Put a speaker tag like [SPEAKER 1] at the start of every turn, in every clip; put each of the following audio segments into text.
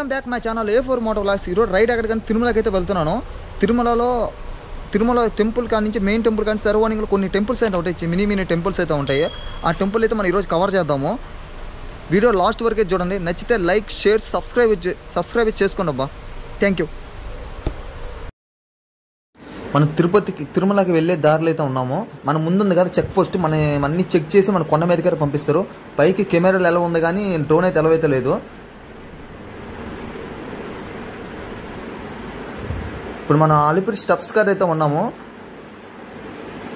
[SPEAKER 1] Welcome back my channel A4 Moto Vlogs. ఈరోజు ride ఎక్కడికైనా తిరుమలకి అయితే వెళ్తున్నాను. తిరుమల టెంపుల్ కాడి నుంచి మెయిన్ టెంపుల్ కానీ సరౌండింగ్లో కొన్ని టెంపుల్స్ అయితే ఉంటాయి, మినీ టెంపుల్స్ అయితే ఉంటాయి. ఆ టెంపుల్ అయితే మనం ఈరోజు కవర్ చేద్దాము. వీడియో లాస్ట్ వరకే చూడండి. నచ్చితే లైక్, షేర్, సబ్స్క్రైబ్ చేసుకోండి అబ్బా. Thank you. మనం తిరుమలకి వెళ్ళే దారిలో అయితే ఉన్నాము. మన ముందుంది కదా చెక్ పోస్ట్. మనం అన్ని చెక్ చేసి మన కొండ మీదకి పంపిస్తారు. పైకి కెమెరాలు ఎలా ఉంది కానీ డ్రోన్ అయితే ఎలా అయితే లేదు. ఇప్పుడు మనం అలిపిరి స్టెప్స్ కాడ అయితే ఉన్నాము.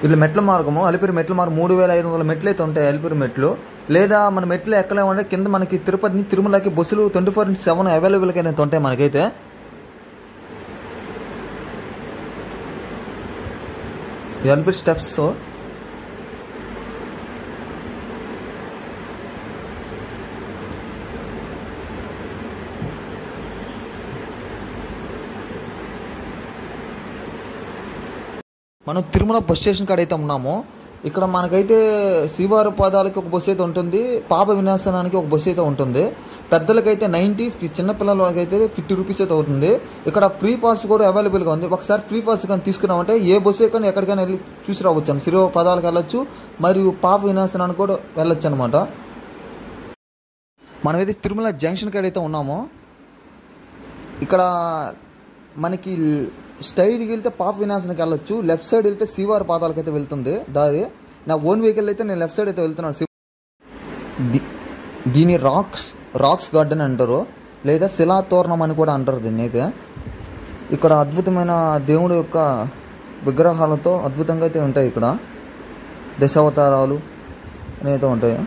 [SPEAKER 1] ఇట్లా మెట్ల మార్గము, అలిపిరి మెట్ల మార్గం 3500 మెట్లు అయితే ఉంటాయి అలిపిరి మెట్లు. లేదా మన మెట్లు ఎక్కలేమంటే కింద మనకి తిరుపతి నుంచి తిరుమలకి బస్సులు 24/7 అవైలబుల్గా అయితే ఉంటాయి మనకైతే. ఇది అలిపిరి స్టెప్స్. మనం తిరుమల బస్ స్టేషన్ కాడ అయితే ఉన్నాము. ఇక్కడ మనకైతే శ్రీవారి పాదాలకి ఒక బస్సు అయితే ఉంటుంది, పాప వినాశనానికి ఒక బస్సు అయితే ఉంటుంది. పెద్దలకైతే 90, చిన్నపిల్లలకి అయితే 50 రూపీస్ అయితే అవుతుంది. ఇక్కడ ఫ్రీ పాస్ కూడా అవైలబుల్గా ఉంది. ఒకసారి ఫ్రీ పాస్ కానీ తీసుకున్నామంటే ఏ బస్సు కానీ ఎక్కడికైనా వెళ్ళి చూసి రావచ్చు. శ్రీవారి పాదాలకు వెళ్ళొచ్చు, మరియు పాప వినాశనానికి కూడా వెళ్ళొచ్చు అనమాట. మనమైతే తిరుమల జంక్షన్ కాడ అయితే ఉన్నాము. ఇక్కడ మనకి స్ట్రైట్కి వెళ్తే పాప వినాశనకి వెళ్ళొచ్చు, లెఫ్ట్ సైడ్ వెళ్తే శ్రీవారి పాదాలకు అయితే వెళ్తుంది దారి. నా ఓన్ వెహికల్ అయితే నేను లెఫ్ట్ సైడ్ అయితే వెళ్తున్నాను. దీని రాక్స్ గార్డెన్ అంటారు, లేదా శిలాతోరణం అని కూడా అంటారు దీన్ని అయితే. ఇక్కడ అద్భుతమైన దేవుడి యొక్క విగ్రహాలతో అద్భుతంగా అయితే ఉంటాయి. ఇక్కడ దశావతారాలు అయితే ఉంటాయి.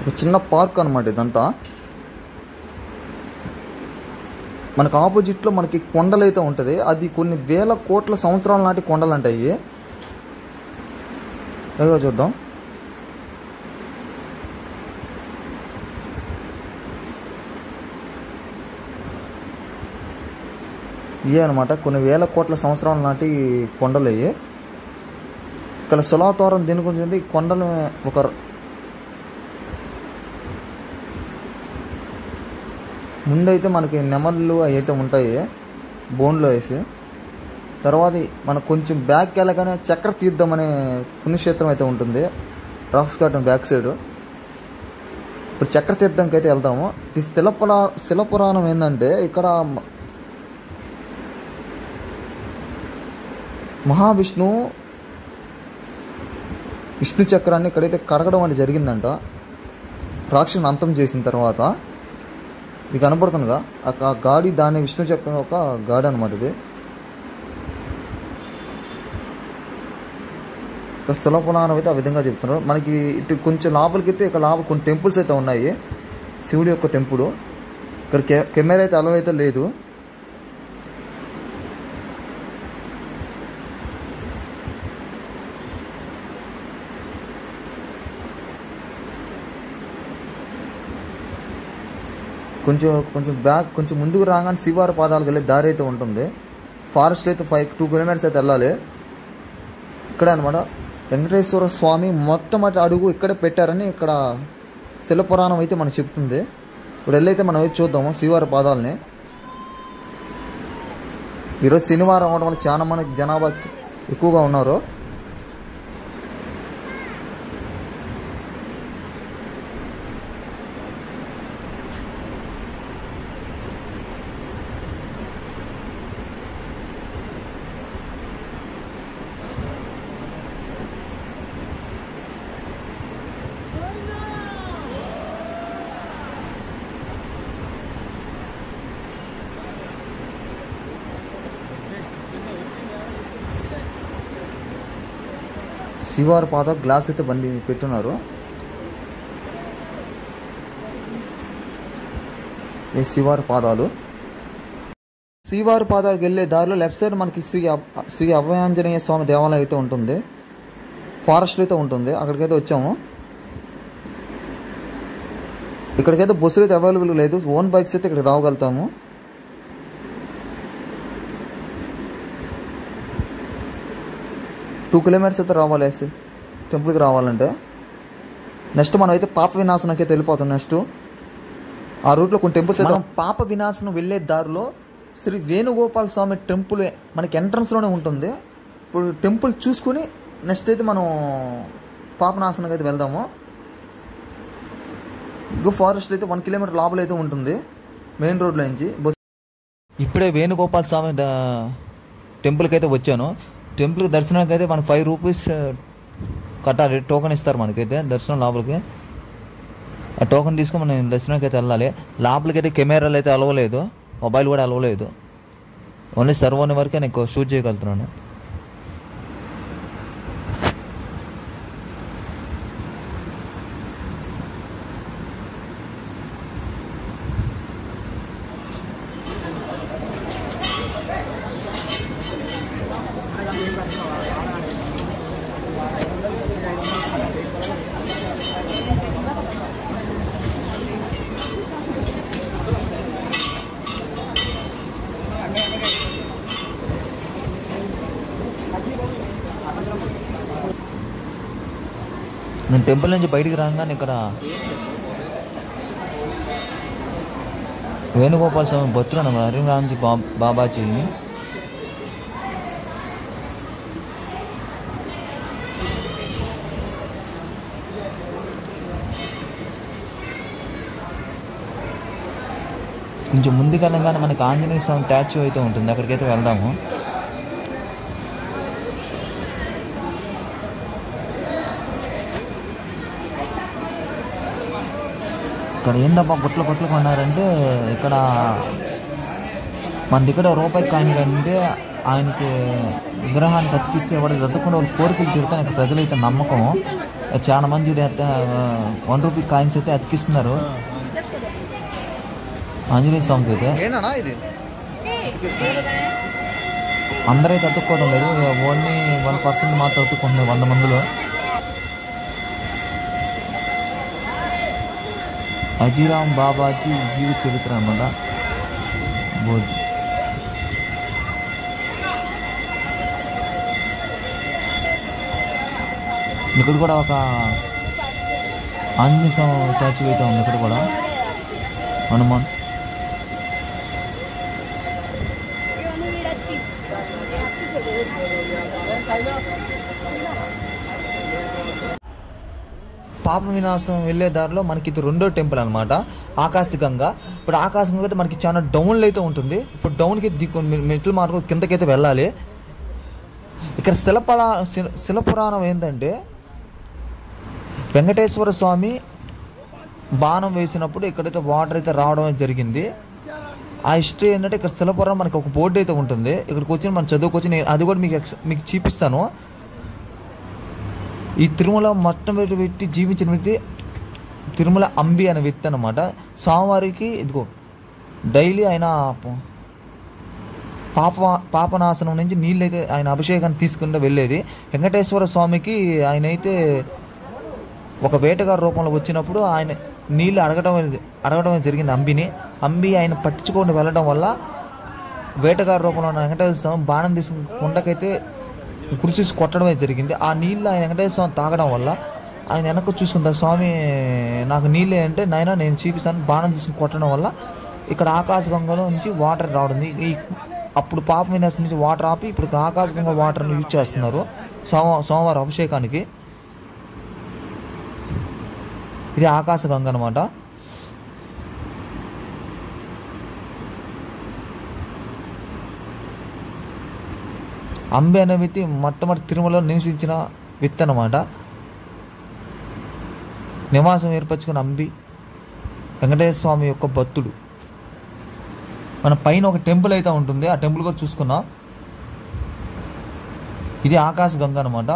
[SPEAKER 1] ఒక చిన్న పార్క్ అనమాట ఇదంతా. మనకు ఆపోజిట్లో మనకి కొండలు అయితే ఉంటుంది. అది కొన్ని వేల కోట్ల సంవత్సరాల నాటి కొండలు అంటాయి. ఏదో చూద్దాం. ఇవే అనమాట కొన్ని వేల కోట్ల సంవత్సరాల నాటి కొండలు అయ్యి. ఇక్కడ శిలాతోరణం దీని గురించి ఈ కొండలు ఒక ముందైతే మనకి నెమళ్ళు అవి అయితే ఉంటాయి బోన్లో వేసి. తర్వాత మనకు కొంచెం బ్యాక్ వెళ్ళగానే చక్ర తీర్థం అనే పుణ్యక్షేత్రం అయితే ఉంటుంది రాక్స్ గార్డెన్ బ్యాక్ సైడ్. ఇప్పుడు చక్ర తీర్థంకి అయితే వెళ్తాము. ఈ శిలపురాణం ఏంటంటే ఇక్కడ విష్ణు చక్రాన్ని ఇక్కడైతే కడగడం అనేది జరిగిందంట రాక్షసుని అంతం చేసిన తర్వాత. ఇది కనపడుతుందిగా ఆ గాడి, దాని విష్ణు చక్రం ఒక గాడి అనమాట ఇది. ఇక్కడ స్థలపురాణం అయితే ఆ విధంగా చెప్తున్నారు. మనకి ఇటు కొంచెం లోపలికి అయితే ఇక్కడ లోపల కొన్ని టెంపుల్స్ అయితే ఉన్నాయి. శివుడి యొక్క టెంపుల్. ఇక్కడ కెమెరా అయితే అలవ్ అయితే లేదు. కొంచెం బ్యాక్ కొంచెం ముందుకు రాగానే శ్రీవారి పాదాలకు వెళ్ళే దారి అయితే ఉంటుంది. ఫారెస్ట్ అయితే 2 కిలోమీటర్స్ అయితే వెళ్ళాలి. ఇక్కడ అనమాట వెంకటేశ్వర స్వామి మొట్టమొదటి అడుగు ఇక్కడే పెట్టారని ఇక్కడ శిలపురాణం అయితే మనకు చెప్తుంది. ఇప్పుడు వెళ్ళైతే మనం అయితే చూద్దాము శ్రీవారి పాదాలని. ఈరోజు శనివారం అవడం వల్ల చాలా మంది జనాభా ఎక్కువగా ఉన్నారు. శ్రీవారి పాద గ్లాస్ అయితే బండి పెట్టున్నారు. ఈ శ్రీవారి పాదాలు. శ్రీవారి పాదాలకు వెళ్ళే దారిలో లెఫ్ట్ సైడ్ మనకి శ్రీ అభయాంజనేయ స్వామి దేవాలయం అయితే ఉంటుంది. ఫారెస్ట్ అయితే ఉంటుంది. అక్కడికైతే వచ్చాము. ఇక్కడికైతే బస్సులు అయితే అవైలబుల్ లేదు. ఓన్ బైక్స్ అయితే ఇక్కడికి రాగలుగుతాము. 2 కిలోమీటర్స్ అయితే రావాలి టెంపుల్కి రావాలంటే. నెక్స్ట్ మనం అయితే పాప వినాశనకి అయితే వెళ్ళిపోతాం. నెక్స్ట్ ఆ రూట్లో కొన్ని టెంపుల్స్ అయితే పాప వినాశనం వెళ్ళే దారిలో శ్రీ వేణుగోపాల స్వామి టెంపుల్ మనకి ఎంట్రన్స్లోనే ఉంటుంది. ఇప్పుడు టెంపుల్ చూసుకుని నెక్స్ట్ అయితే మనం పాపనాశనకి అయితే వెళ్దాము. ఫారెస్ట్ అయితే 1 కిలోమీటర్ లోపల అయితే ఉంటుంది మెయిన్ రోడ్లో నుంచి. ఇప్పుడే వేణుగోపాల స్వామి టెంపుల్కి అయితే వచ్చాను. టెంపుల్కి దర్శనానికి అయితే మనకు 5 రూపీస్ కట్టాలి. టోకెన్ ఇస్తారు మనకైతే దర్శనం లోపలికి. ఆ టోకెన్ తీసుకొని మనం దర్శనానికి అయితే వెళ్ళాలి. లోపలికి అయితే కెమెరాలు అయితే అలవలేదు, మొబైల్ కూడా అలవలేదు. ఓన్లీ సర్వోని వరకే నేను షూట్ చేయగలుగుతున్నాను. నేను టెంపుల్ నుంచి బయటికి రాగానే ఇక్కడ వేణుగోపాల స్వామి భక్తులు హరిరామ్జీ బాబాజీ. కొంచెం ముందుకెళ్ళగానే మనకి ఆంజనేయ స్వామి స్టాచ్యూ అయితే ఉంటుంది, అక్కడికైతే వెళ్దాము. ఇక్కడ ఏందబ్బా గుట్లు కొన్నారంటే, ఇక్కడ మన దగ్గర రూపాయి కాయిన్ కంటే ఆయనకి విగ్రహానికి అతికిస్తే ఎవరు దద్దకుండా వాళ్ళు కోరికలు తీరుతాను ఇక్కడ ప్రజలైతే నమ్మకం. చాలా మంది 1 రూపీ కాయిన్స్ అయితే అతికిస్తున్నారు ఆంజనేయ స్వామికి అయితే. అందరైతే అతుక్కోవడం లేదు, ఓన్లీ 1% మాత్రం అతుక్కుంటున్నారు 100 మందిలో. హజీరామ్ బాబాజీ జీవిత చరిత్ర అన్నమాట. ఇక్కడ కూడా ఒక ఆంజనేయ స్వామి స్టాచ్యూ అయితే ఉంది. ఇక్కడ కూడా హనుమాన్. పాప వినాశం వెళ్ళే దారిలో మనకి ఇది 2వ టెంపుల్ అనమాట, ఆకాశగంగా. ఇప్పుడు ఆకాశగంగా అయితే మనకి చాలా డౌన్లో అయితే ఉంటుంది. ఇప్పుడు డౌన్కి మెట్ల మార్గం కిందకైతే వెళ్ళాలి. ఇక్కడ శిలపురాణం ఏంటంటే, వెంకటేశ్వర స్వామి బాణం వేసినప్పుడు ఇక్కడైతే వాటర్ అయితే రావడం జరిగింది. ఆ హిస్టరీ ఏంటంటే, ఇక్కడ శిలపురాణం మనకి ఒక బోర్డు అయితే ఉంటుంది. ఇక్కడికి వచ్చి మనం చదువుకొచ్చి నేను అది కూడా మీకు చూపిస్తాను. ఈ తిరుమల మొట్టమొదటి వ్యక్తి జీవించిన వ్యక్తి తిరుమల అంబి అనే వ్యక్తి అనమాట. స్వామివారికి ఇదిగో డైలీ ఆయన పాపనాశనం నుంచి నీళ్ళు అయితే ఆయన అభిషేకాన్ని తీసుకుంటూ వెళ్ళేది. వెంకటేశ్వర స్వామికి ఆయన అయితే ఒక వేటగారి రూపంలో వచ్చినప్పుడు ఆయన నీళ్ళు అడగడం జరిగింది అంబి ఆయన పట్టించుకొని వెళ్ళడం వల్ల వేటగారి రూపంలో ఉన్న వెంకటేశ్వర స్వామి బాణం తీసుకుని కుండకైతే కురిచేసి కొట్టడమే జరిగింది. ఆ నీళ్ళు ఆయన వెంకటేశ్వర స్వామి తాగడం వల్ల ఆయన వెనక్కి చూసుకుంటారు, స్వామి నాకు నీళ్ళే అంటే నాయన నేను చూపిస్తాను, బాణం తీసుకుని కొట్టడం వల్ల ఇక్కడ ఆకాశగంగలో నుంచి వాటర్ రావడం. అప్పుడు పాప వినాశం నుంచి వాటర్ ఆపి ఇప్పుడు ఆకాశగంగా వాటర్ని యూజ్ చేస్తున్నారు సోమవారం అభిషేకానికి. ఇది ఆకాశగంగ అనమాట. అంబి అనే వ్యక్తి మొట్టమొదటి తిరుమలలో నివసించిన వ్యక్తి అన్నమాట. నివాసం ఏర్పరచుకున్న అంబి వెంకటేశ్వర స్వామి యొక్క భక్తుడు. మన పైన ఒక టెంపుల్ అయితే ఉంటుంది, ఆ టెంపుల్ కూడా చూసుకున్నాం. ఇది ఆకాశగంగ అనమాట.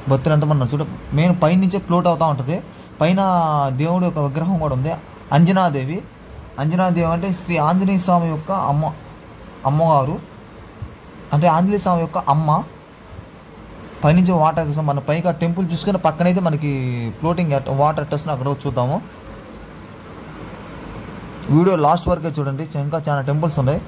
[SPEAKER 1] భక్తులు ఎంతమంది చూడ మెయిన్ పైన నుంచే ఫ్లోట్ అవుతూ ఉంటుంది. పైన దేవుడి యొక్క విగ్రహం కూడా ఉంది, అంజనాదేవి. అంజనాదేవి అంటే శ్రీ ఆంజనేయ స్వామి యొక్క అమ్మగారు, అంటే ఆంజనేయ స్వామి యొక్క అమ్మ. పైనుంచి వాటర్ చూస్తాం. మన పైకి ఆ టెంపుల్ చూసుకుని పక్కనైతే మనకి ఫ్లోటింగ్ వాటర్ వస్తుంది, అక్కడ చూద్దాము. వీడియో లాస్ట్ వరకే చూడండి, ఇంకా చాలా టెంపుల్స్ ఉన్నాయి.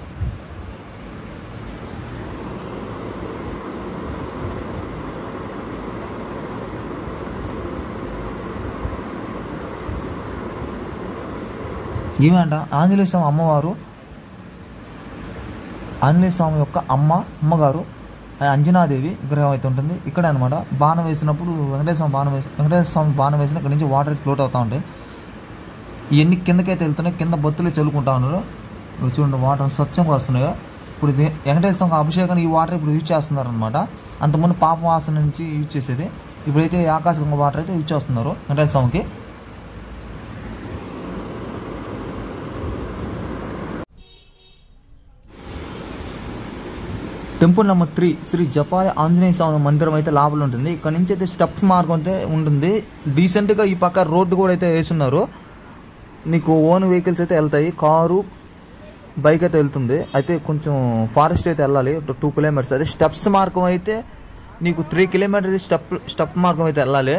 [SPEAKER 1] ఏమంట ఆంజనేయ స్వామి అమ్మవారు, ఆంజనేయ స్వామి యొక్క అమ్మగారు అంజనాదేవి విగ్రహం అయితే ఉంటుంది ఇక్కడ అనమాట. బాణం వేసినప్పుడు వెంకటేశ్వర స్వామి బాణం వేసిన ఇక్కడ నుంచి వాటర్ ఫ్లోట్ అవుతూ ఉంటాయి. ఇవన్నీ కిందకైతే వెళ్తున్నాయి, కింద బొత్తులు చల్లుకుంటా ఉన్నారు. చూడండి వాటర్ స్వచ్ఛంగా వస్తున్నాయో. ఇప్పుడు వెంకటేశ్వర స్వామి అభిషేకాన్ని ఈ వాటర్ ఇప్పుడు యూజ్ చేస్తున్నారు అనమాట. అంతకుముందు పాప వాసన నుంచి యూజ్ చేసేది, ఇప్పుడైతే ఆకాశగంగా వాటర్ అయితే యూజ్ చేస్తున్నారు వెంకటేశ్వర స్వామికి. టెంపుల్ నెంబర్ 3 శ్రీ జపాలి ఆంజనేయ స్వామి మందిరం అయితే లోపల ఉంటుంది. ఇక్కడ నుంచి అయితే స్టెప్స్ మార్గం అయితే ఉంటుంది. డీసెంట్గా ఈ పక్క రోడ్డు కూడా అయితే వేసున్నారు. నీకు ఓన్ వెహికల్స్ అయితే వెళ్తాయి, కారు బైక్ అయితే వెళ్తుంది. అయితే కొంచెం ఫారెస్ట్ అయితే వెళ్ళాలి 2 కిలోమీటర్స్. అదే స్టెప్స్ మార్గం అయితే నీకు 3 కిలోమీటర్స్ స్టెప్ మార్గం అయితే వెళ్ళాలి.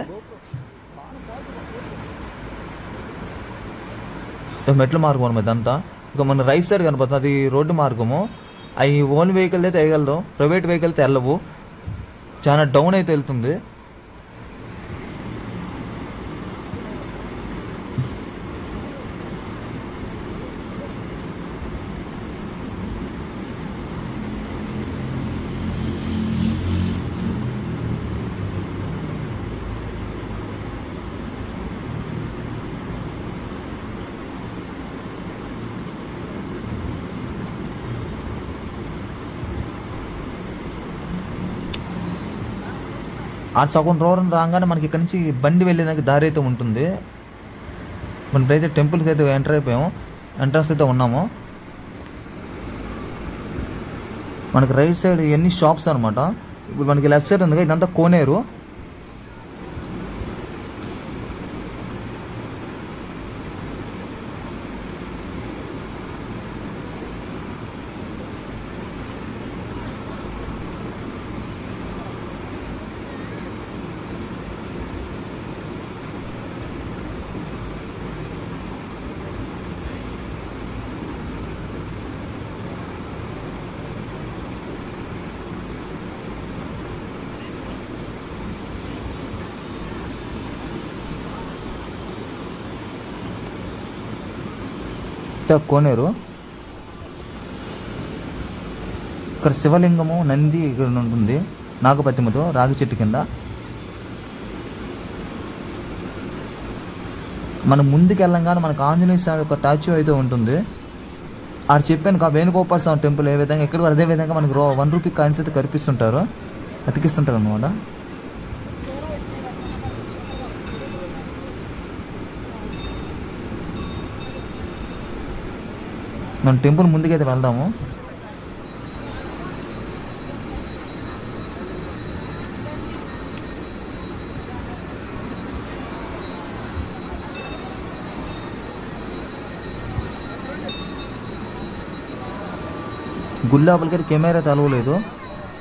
[SPEAKER 1] మెట్ల మార్గం అనమాట ఇదంతా. ఇక మన రైట్ సైడ్ కనపడుతుంది అది రోడ్డు మార్గము. అవి ఓన్ వెహికల్ అయితే వేయగలదు, ప్రైవేట్ వెహికల్ అయితే వెళ్ళవు, చాలా డౌన్ అయితే వెళ్తుంది. ఆ సగం రోడ్ రాగానే మనకి ఇక్కడ నుంచి బండి వెళ్ళేదానికి దారి అయితే ఉంటుంది. మనకైతే టెంపుల్కి అయితే ఎంటర్ అయిపోయాము, ఎంట్రన్స్ అయితే ఉన్నాము. మనకి రైట్ సైడ్ ఎన్ని షాప్స్ అనమాట. ఇప్పుడు మనకి లెఫ్ట్ సైడ్ ఉంది ఇదంతా కోనేరు. కోనేరు ఇక్కడ శివలింగము నంది ఇక్కడ ఉంటుంది నాగపతిమతో రాగి చెట్టు కింద. మనం ముందుకు వెళ్ళంగానే మనకు ఆంజనేయ స్వామి యొక్క టాచ్యూ అయితే ఉంటుంది. ఆడ చెప్పాను వేణుగోపాల స్వామి టెంపుల్ ఏ విధంగా ఇక్కడ అదే విధంగా మనకు 1 రూపీ కాయిన్స్ అయితే కనిపిస్తుంటారు, అతికిస్తుంటారు అన్నమాట. మనం టెంపుల్ ముందుకైతే వెళ్దాము. గుడి లోపలికి కెమెరా తలవలేదు,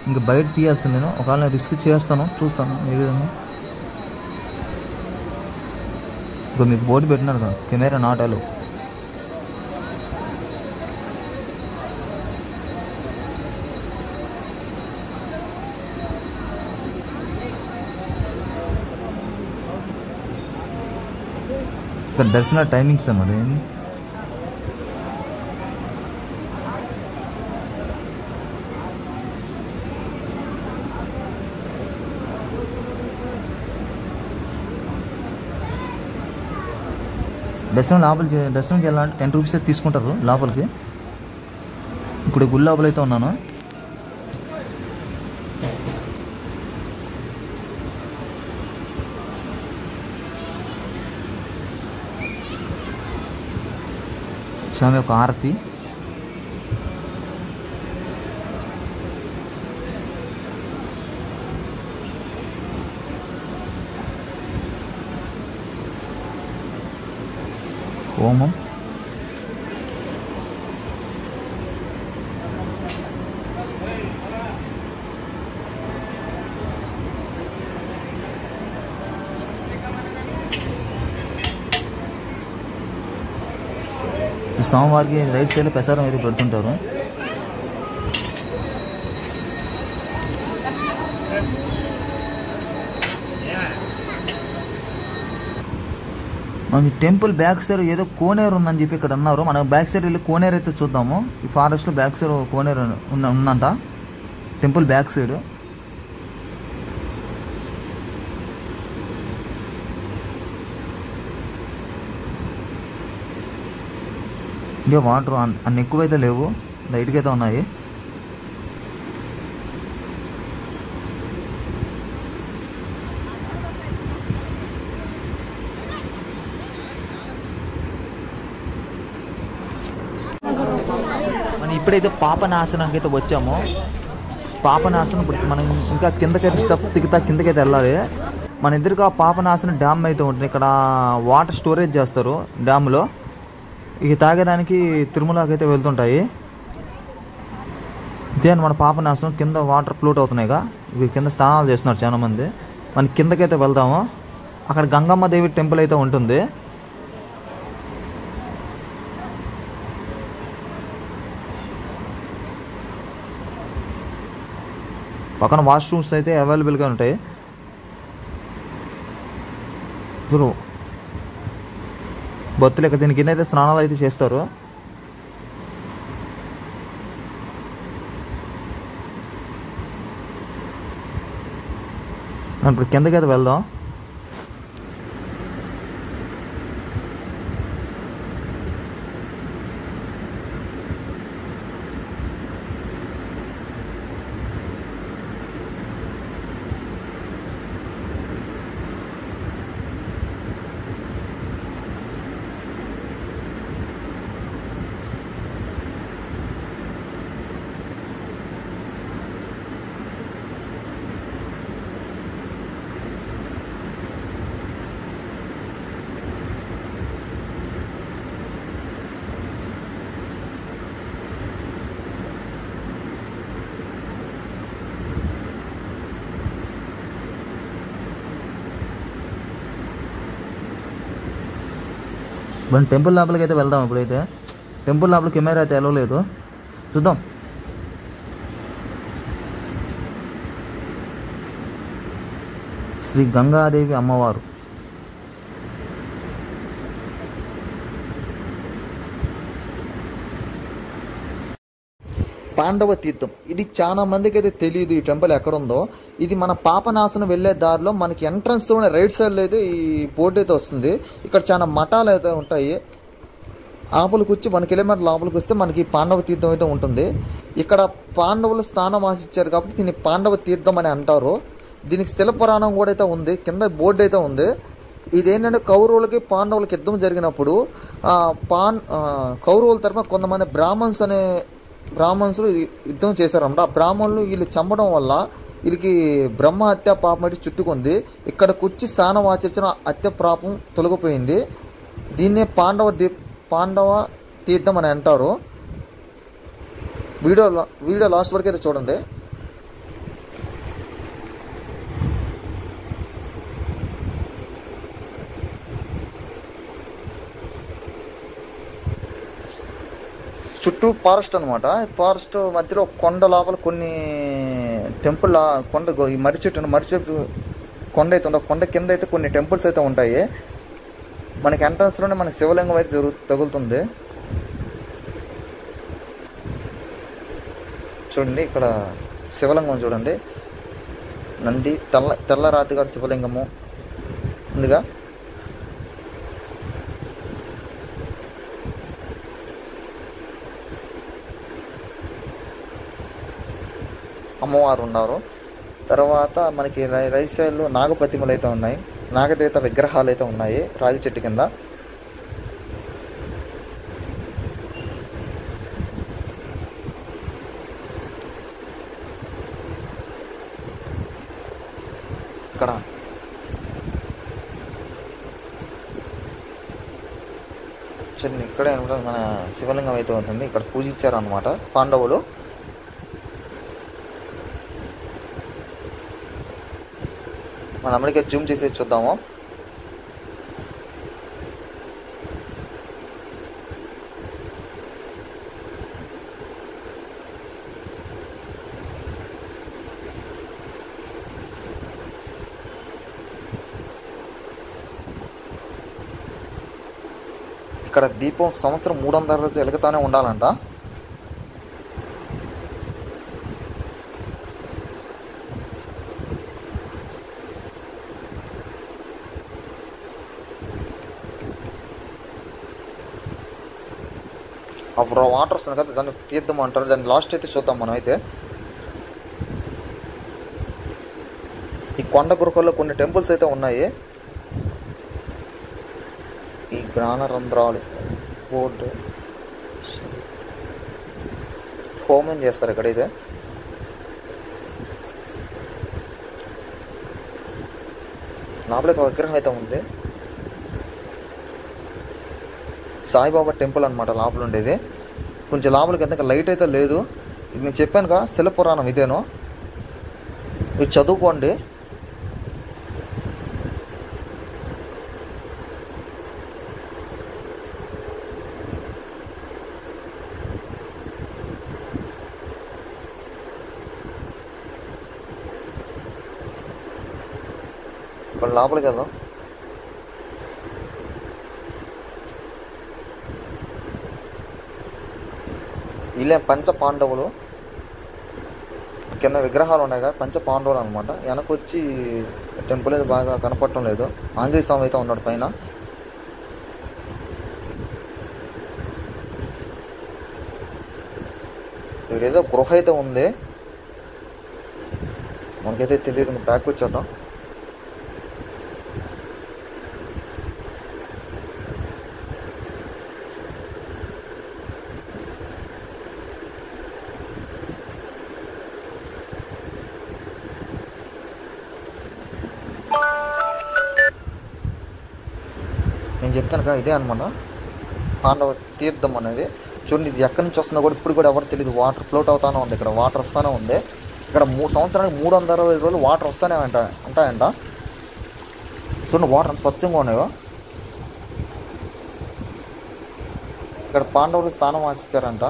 [SPEAKER 1] ఇంక బయట తీయాల్సింది. నేను ఒకవేళ రిస్క్ చేస్తాను, చూస్తాను ఏ విధంగా. ఇంకా మీకు బోర్డు పెట్టినారు కదా కెమెరా నాట్ అలౌ. ఇక్కడ దర్శన టైమింగ్స్ అన్నమాట. ఏంటి దర్శనంకి వెళ్ళాలంటే 10 రూపీస్ అయితే తీసుకుంటారు లోపలికి. ఇప్పుడు గుడి లోపల అయితే ఉన్నాను. స్వామి యొక్క ఆరతి. హోమం. స్వామివారికి రైట్ సైడ్లో ప్రసాదం అయితే పెడుతుంటారు. మనకి టెంపుల్ బ్యాక్ సైడ్ ఏదో కోనేరు ఉందని చెప్పి ఇక్కడ అన్నారు. మనం బ్యాక్ సైడ్ వెళ్ళి కోనేరు అయితే చూద్దాము. ఈ ఫారెస్ట్లో బ్యాక్ సైడ్ కోనేరు ఉందంట, టెంపుల్ బ్యాక్ సైడ్. ఇంకా వాటర్ అన్ని ఎక్కువైతే లేవు, లైట్గా అయితే ఉన్నాయి. మనం ఇప్పుడైతే పాపనాశనానికి అయితే వచ్చాము. పాపనాశనం ఇప్పుడు మనం ఇంకా కిందకైతే స్టెప్స్ దిగుతా కిందకైతే వెళ్ళాలి. మన ఎదురుగా పాపనాశనం డ్యామ్ అయితే ఉంటుంది. ఇక్కడ వాటర్ స్టోరేజ్ చేస్తారు డ్యామ్లో. ఇక తాగేదానికి తిరుమలకి అయితే వెళ్తుంటాయి. ఇదే మన పాపనాశనం. కింద వాటర్ ఫ్లోట్ అవుతున్నాయిగా, ఇక కింద స్నానాలు చేస్తున్నారు చాలామంది. మన కిందకైతే వెళ్దాము. అక్కడ గంగమ్మ దేవి టెంపుల్ అయితే ఉంటుంది. పక్కన వాష్రూమ్స్ అయితే అవైలబుల్గా ఉంటాయి. ఇప్పుడు భక్తులు ఇక్కడ దీని కింద అయితే స్నానాలు అయితే చేస్తారు. ఇప్పుడు కిందకైతే వెళ్దాం. మనం టెంపుల్ లోపలికి అయితే వెళ్దాం. ఇప్పుడైతే టెంపుల్ లోపల కెమెరా అయితే వెళ్ళలేదు, చూద్దాం. శ్రీ గంగాదేవి అమ్మవారు. పాండవ తీర్థం. ఇది చాలా మందికి అయితే తెలియదు ఈ టెంపుల్ ఎక్కడుందో. ఇది మన పాపనాశనం వెళ్ళే దారిలో మనకి ఎంట్రన్స్ తోనే రైట్ సైడ్లో అయితే ఈ బోర్డు అయితే వస్తుంది. ఇక్కడ చాలా మఠాలు అయితే ఉంటాయి. ఆపలకు వచ్చి 1 కిలోమీటర్ లోపలికి వస్తే మనకి పాండవ తీర్థం అయితే ఉంటుంది. ఇక్కడ పాండవులు స్నానం ఆశించారు కాబట్టి దీన్ని పాండవ తీర్థం అని అంటారు. దీనికి స్థల పురాణం కూడా అయితే ఉంది, కింద బోర్డు అయితే ఉంది. ఇదేంటంటే కౌరవులకి పాండవులకి యుద్ధం జరిగినప్పుడు కౌరవుల తరఫున కొంతమంది బ్రాహ్మణులు యుద్ధం చేశారన్నమాట. ఆ బ్రాహ్మణులు వీళ్ళు చంపడం వల్ల వీళ్ళకి బ్రహ్మ హత్య పాపం అయితే చుట్టుకుంది. ఇక్కడికి వచ్చి స్నానం ఆచరించిన హత్య పాపం తొలగిపోయింది. దీన్నే పాండవ తీర్థం అని అంటారు. వీడియో లాస్ట్ వరకు అయితే చూడండి. చుట్టూ ఫారెస్ట్ అనమాట. ఫారెస్ట్ మధ్యలో కొండ లోపల కొన్ని టెంపుల్, ఈ మర్రి చెట్టు కొండ అయితే ఉంటుంది. కొండ కింద అయితే కొన్ని టెంపుల్స్ అయితే ఉంటాయి. మనకి ఎంట్రన్స్లోనే మనకి శివలింగం అయితే తగులుతుంది. చూడండి ఇక్కడ శివలింగం చూడండి. నంది తెల్లరాతి గారి శివలింగము ఉందిగా. అమ్మవారు ఉన్నారు. తర్వాత మనకి రైట్ సైడ్లో నాగప్రతిమలు అయితే ఉన్నాయి, నాగదేవత విగ్రహాలు అయితే ఉన్నాయి రాగి చెట్టు కింద. ఇక్కడ ఇక్కడే మన శివలింగం అయితే ఉంటుంది. ఇక్కడ పూజించారు అనమాట పాండవులు. మనం అమెరికా జూమ్ చేసి చూద్దాము. ఇక్కడ దీపం సంవత్సరం 300 రోజులు వెలుగుతానే ఉండాలంట. అప్పుడు వాటర్ వస్తుంది కదా, దాన్ని తీర్థం అంటారు. దాన్ని లాస్ట్ అయితే చూద్దాం మనం. అయితే ఈ కొండ గురుకల్లో కొన్ని టెంపుల్స్ అయితే ఉన్నాయి. ఈ జ్ఞానరంధ్రాలు బోర్డు హోమం చేస్తారు ఇక్కడైతే. లోపలైతే విగ్రహం అయితే ఉంది. సాయిబాబా టెంపుల్ అనమాట లోపల ఉండేది. కొంచెం లోపలికి వెళ్తే లైట్ అయితే లేదు. ఇది నేను చెప్పాను కదా, శిలపురాణం ఇదేనో, ఇది చదువుకోండి. ఇప్పుడు లోపలికి వెళ్దాం. వీళ్ళే పంచ పాండవులు. కింద విగ్రహాలు ఉన్నాయి కదా, పంచ పాండవులు అనమాట. వెనకొచ్చి టెంపుల్ అయితే బాగా కనపడటం లేదు. ఆంజనేయ స్వామి అయితే ఉన్నాడు పైన. ఇక్కడేదో గృహ అయితే ఉంది, మనకైతే తెలియదు. బ్యాక్ వచ్చేద్దాం. నేను చెప్తాను కదా, ఇదే అనమాట పాండవ తీర్థం అనేది. చూడండి, ఇది ఎక్కడి నుంచి వస్తుందో కూడా ఇప్పుడు కూడా ఎవరు తెలియదు. వాటర్ ఫ్లోట్ అవుతానే ఉంది. ఇక్కడ వాటర్ వస్తూనే ఉంది. ఇక్కడ సంవత్సరానికి 360 రోజులు వాటర్ వస్తూనే ఉంటాయంట. చూడండి వాటర్ అంత స్వచ్ఛంగా ఉన్నాయో. ఇక్కడ పాండవులు స్థానం ఆశించారంట.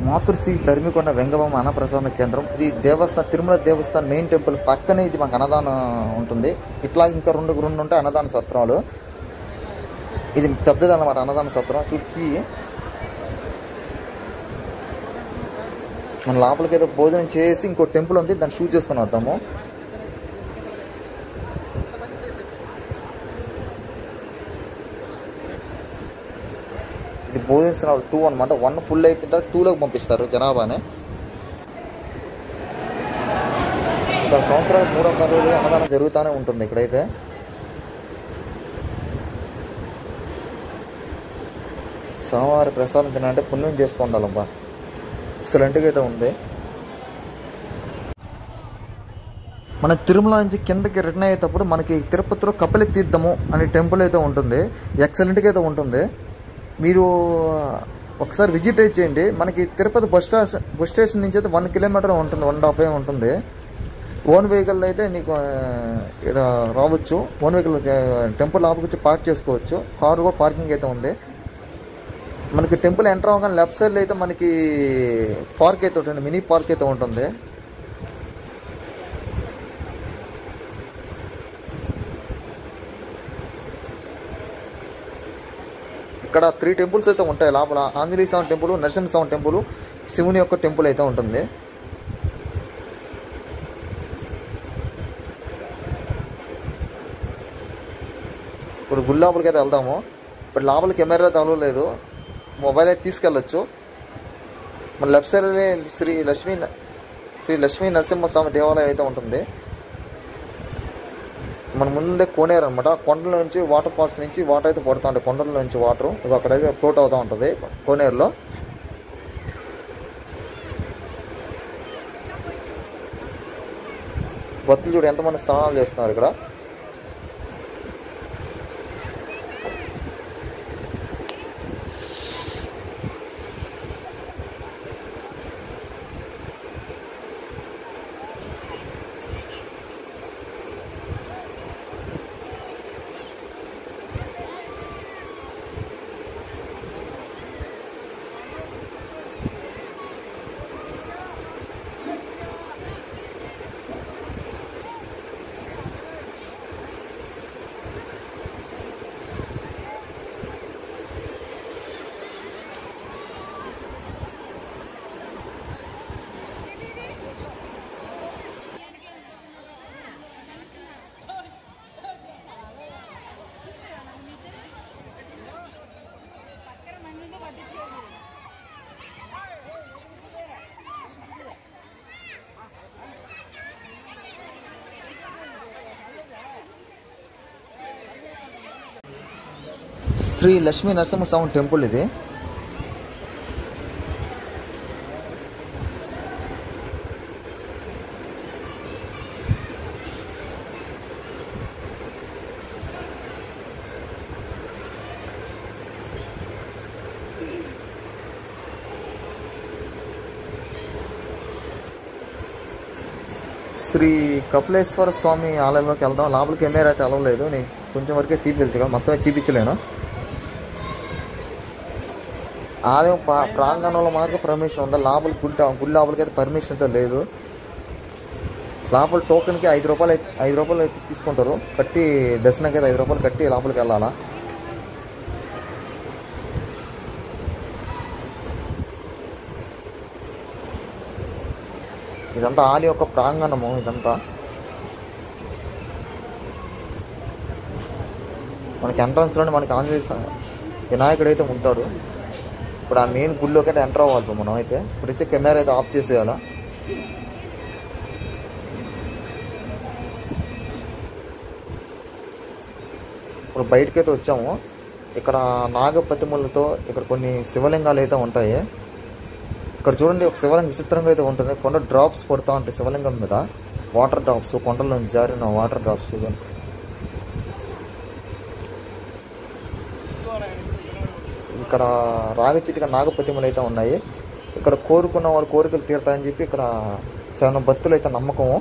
[SPEAKER 1] మాతృశ్రీ తరిమికొండ వెంగమ్మ అన్నప్రసాద కేంద్రం. ఇది దేవస్థానం, తిరుమల దేవస్థానం మెయిన్ టెంపుల్ పక్కనే ఇది మాకు అన్నదానం ఉంటుంది. ఇట్లా ఇంకా రెండు ఉంటాయి అన్నదాన సత్రాలు. ఇది పెద్దది అన్నమాట అన్నదాన సత్రం. చుట్టూ మన లోపలికి ఏదో భోజనం చేసి ఇంకో టెంపుల్ ఉంది, దాన్ని షూట్ చేసుకుని వద్దాము. ఇది భోజన 2 అనమాట. 1 ఫుల్ అయిపోయిన తర్వాత 2లోకి పంపిస్తారు జనాభాని. ఇక్కడ సంవత్సరానికి 300 రోజులు అన్నదానం జరుగుతూనే ఉంటుంది ఇక్కడైతే. సోమవారం ప్రసాదం తినాలంటే పుణ్యం చేసుకోండాలబ్బా. ఎక్సలెంట్గా అయితే ఉంది. మన తిరుమల నుంచి కిందకి రిటర్న్ అయ్యేటప్పుడు మనకి తిరుపతిలో కపిల తీర్థము అనే టెంపుల్ అయితే ఉంటుంది. ఎక్సలెంట్గా అయితే ఉంటుంది. మీరు ఒకసారి విజిట్ చేయండి. మనకి తిరుపతి బస్ స్టేషన్ నుంచి అయితే 1 కిలోమీటర్ ఉంటుంది, 1.5 ఉంటుంది. ఓన్ వెహికల్ అయితే నీకు రావచ్చు. ఓన్ వెహికల్ టెంపుల్ లోపలికి వచ్చి పార్క్ చేసుకోవచ్చు. కారు కూడా పార్కింగ్ అయితే ఉంది. మనకి టెంపుల్ ఎంటర్ అవ్వగానే లెఫ్ట్ సైడ్లో అయితే మనకి పార్క్ అయితే ఉంటుంది, మినీ పార్క్ అయితే ఉంటుంది. ఇక్కడ 3 టెంపుల్స్ అయితే ఉంటాయి లోపల. ఆంజనేయ స్వామి టెంపుల్, నరసింహస్వామి టెంపుల్, శివుని యొక్క టెంపుల్ అయితే ఉంటుంది. ఇప్పుడు గుడి లోపలికి అయితే వెళ్దాము. ఇప్పుడు లోపల కెమెరా తగలలేదు, మొబైల్ అయితే తీసుకెళ్ళచ్చు. మన లెఫ్ట్ సైడ్ శ్రీ లక్ష్మీ నరసింహస్వామి దేవాలయం అయితే ఉంటుంది. మన ముందే కోనేరు అనమాట. కొండల నుంచి వాటర్ ఫాల్స్ నుంచి వాటర్ అయితే పడుతూ ఉంటాయి. కొండల నుంచి వాటర్ అక్కడైతే ఫ్లోట్ అవుతూ ఉంటుంది కోనేరులో. భక్తులు చూడు ఎంతమంది స్నానాలు చేస్తున్నారు ఇక్కడ. శ్రీ లక్ష్మీ నరసింహస్వామి టెంపుల్ ఇది. శ్రీ కపిలేశ్వర స్వామి ఆలయంలోకి వెళ్దాం. లోపలికి కెమెరా అయితే అలవలేదు, నేను కొంచెం వరకే వెళ్తే మొత్తం చూపించలేను. ఆలయం ప్రాంగణంలో మాత్రం పర్మిషన్ ఉందా, లోపల గుడి లోపలికి అయితే పర్మిషన్ అయితే లేదు. లోపల టోకెన్కి 5 రూపాయలు అయితే తీసుకుంటారు, కట్టి దర్శనానికి అయితే 5 రూపాయలు కట్టి లోపలికి వెళ్ళాలా. ఇదంతా ఆలయం యొక్క ప్రాంగణము. ఇదంతా మనకి ఎంట్రన్స్లోనే మనకి ఆంజనేయ వినాయకుడు అయితే ఉంటాడు. ఇప్పుడు ఆ మెయిన్ గుడిలోకి అయితే ఎంటర్ అవ్వాలి మనం. అయితే ఇప్పుడు వచ్చే కెమెరా అయితే ఆఫ్ చేసేయాలా. ఇప్పుడు బయటకి అయితే వచ్చాము. ఇక్కడ నాగపతిములతో ఇక్కడ కొన్ని శివలింగాలు అయితే ఉంటాయి. ఇక్కడ చూడండి, ఒక శివలింగం విచిత్రంగా అయితే ఉంటుంది. కొండ డ్రాప్స్ పడుతూ ఉంటాయి శివలింగం మీద, వాటర్ డ్రాప్స్, కొండలో జారిన వాటర్ డ్రాప్స్. ఇక్కడ రాగచిటిక నాగపతిములు అయితే ఉన్నాయి. ఇక్కడ కోరుకున్న వారు కోరికలు తీరుతాయని చెప్పి ఇక్కడ చాలా భక్తులు అయితే నమ్మకము.